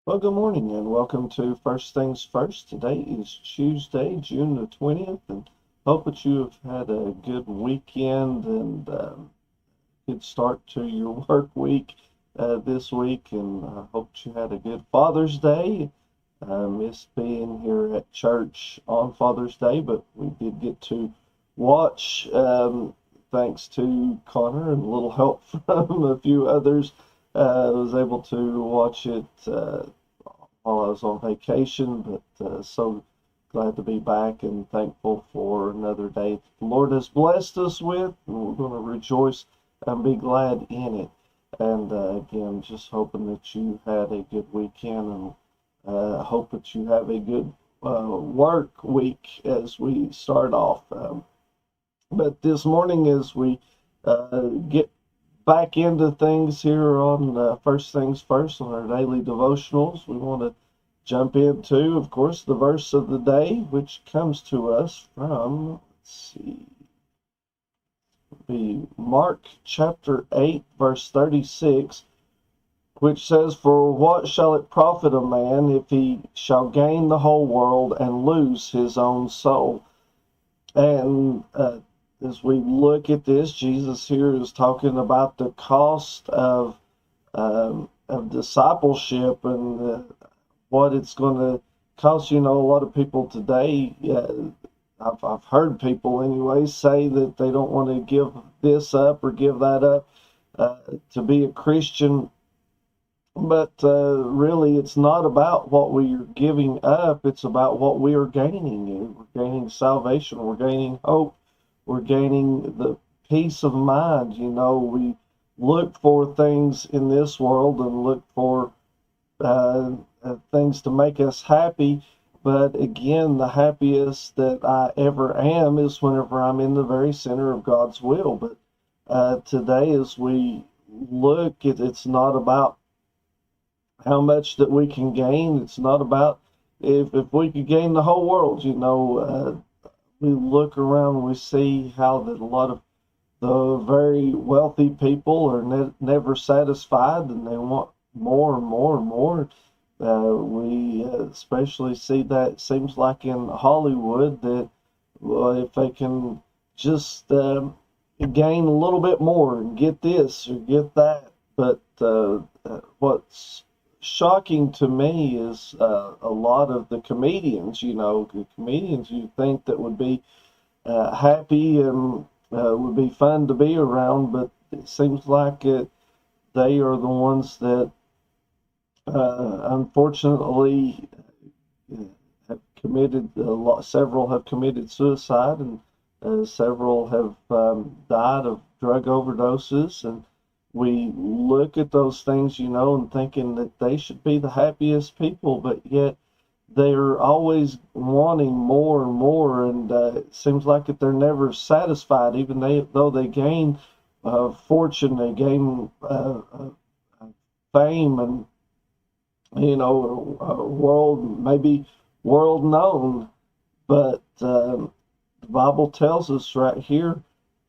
Well, good morning and welcome to First Things First. Today is Tuesday, June the 20th, and hope that you have had a good weekend and good start to your work week this week. And hope you had a good Father's Day. I miss being here at church on Father's Day, but we did get to watch, thanks to Connor and a little help from a few others. I was able to watch it while I was on vacation, but so glad to be back and thankful for another day the Lord has blessed us with, and we're going to rejoice and be glad in it. And again, just hoping that you had a good weekend, and hope that you have a good work week as we start off. But this morning, as we get back into things here on First Things First on our daily devotionals, we want to jump into, of course, the verse of the day, which comes to us from, let's see, be Mark chapter 8, verse 36, which says, "For what shall it profit a man if he shall gain the whole world and lose his own soul?" And as we look at this, Jesus here is talking about the cost of discipleship and what it's going to cost. You know, a lot of people today, I've heard people anyway say that they don't want to give this up or give that up to be a Christian. But really, it's not about what we are giving up. It's about what we are gaining. We're gaining salvation. We're gaining hope. We're gaining the peace of mind. You know, we look for things in this world and look for things to make us happy. But again, the happiest that I ever am is whenever I'm in the very center of God's will. But today, as we look, it's not about how much that we can gain. It's not about if we could gain the whole world. You know, we look around and we see how that a lot of the very wealthy people are never satisfied, and they want more and more and more. We especially see that, it seems like in Hollywood, that if they can just gain a little bit more and get this or get that. But what's shocking to me is a lot of the comedians, you know, the comedians you think that would be happy and would be fun to be around, but it seems like they are the ones that unfortunately have committed a lot. Several have committed suicide, and several have died of drug overdoses. And we look at those things, you know, and thinking that they should be the happiest people, but yet they're always wanting more and more, and it seems like that they're never satisfied, even though they gain fortune, they gain fame, and you know, world, maybe world known. But the Bible tells us right here,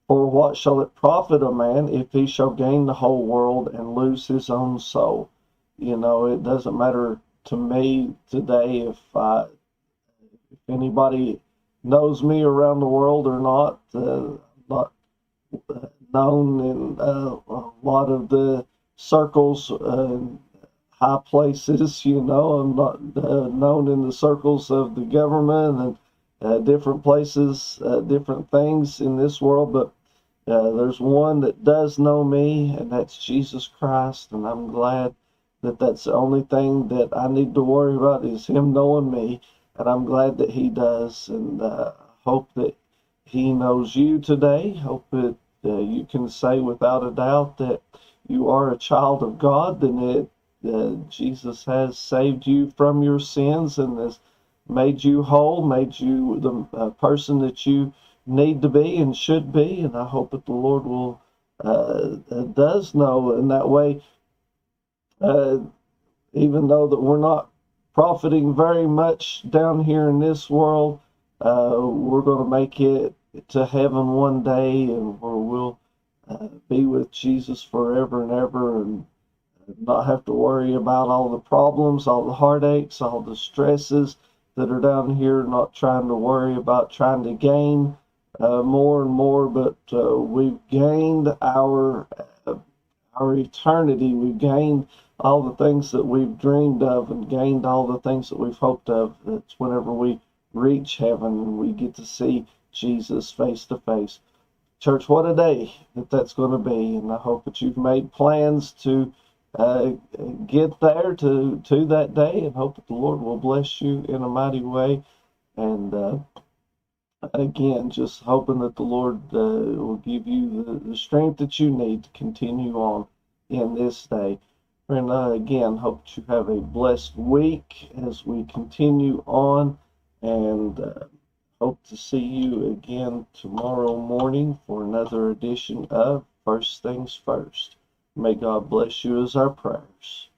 "For what shall it profit a man if he shall gain the whole world and lose his own soul?" You know, it doesn't matter to me today if anybody knows me around the world or not. Not known in a lot of the circles, high places. You know, I'm not known in the circles of the government and different places, different things in this world. But there's one that does know me, and that's Jesus Christ. And I'm glad that that's the only thing that I need to worry about, is Him knowing me. And I'm glad that He does. And hope that He knows you today. Hope that you can say without a doubt that you are a child of God, and that Jesus has saved you from your sins and has made you whole, made you the person that you need to be and should be. And I hope that the Lord will does know in that way, uh, even though that we're not profiting very much down here in this world, we're going to make it to heaven one day, and where we'll be with Jesus forever and ever. And not have to worry about all the problems, all the heartaches, all the stresses that are down here, not trying to worry about trying to gain more and more, but we've gained our eternity. We've gained all the things that we've dreamed of and gained all the things that we've hoped of. That's whenever we reach heaven and we get to see Jesus face to face. Church, what a day that's going to be, and I hope that you've made plans to uh, get there to that day, and hope that the Lord will bless you in a mighty way. And again, just hoping that the Lord will give you the strength that you need to continue on in this day. And again, hope that you have a blessed week as we continue on, and hope to see you again tomorrow morning for another edition of First Things First. May God bless you as our prayers.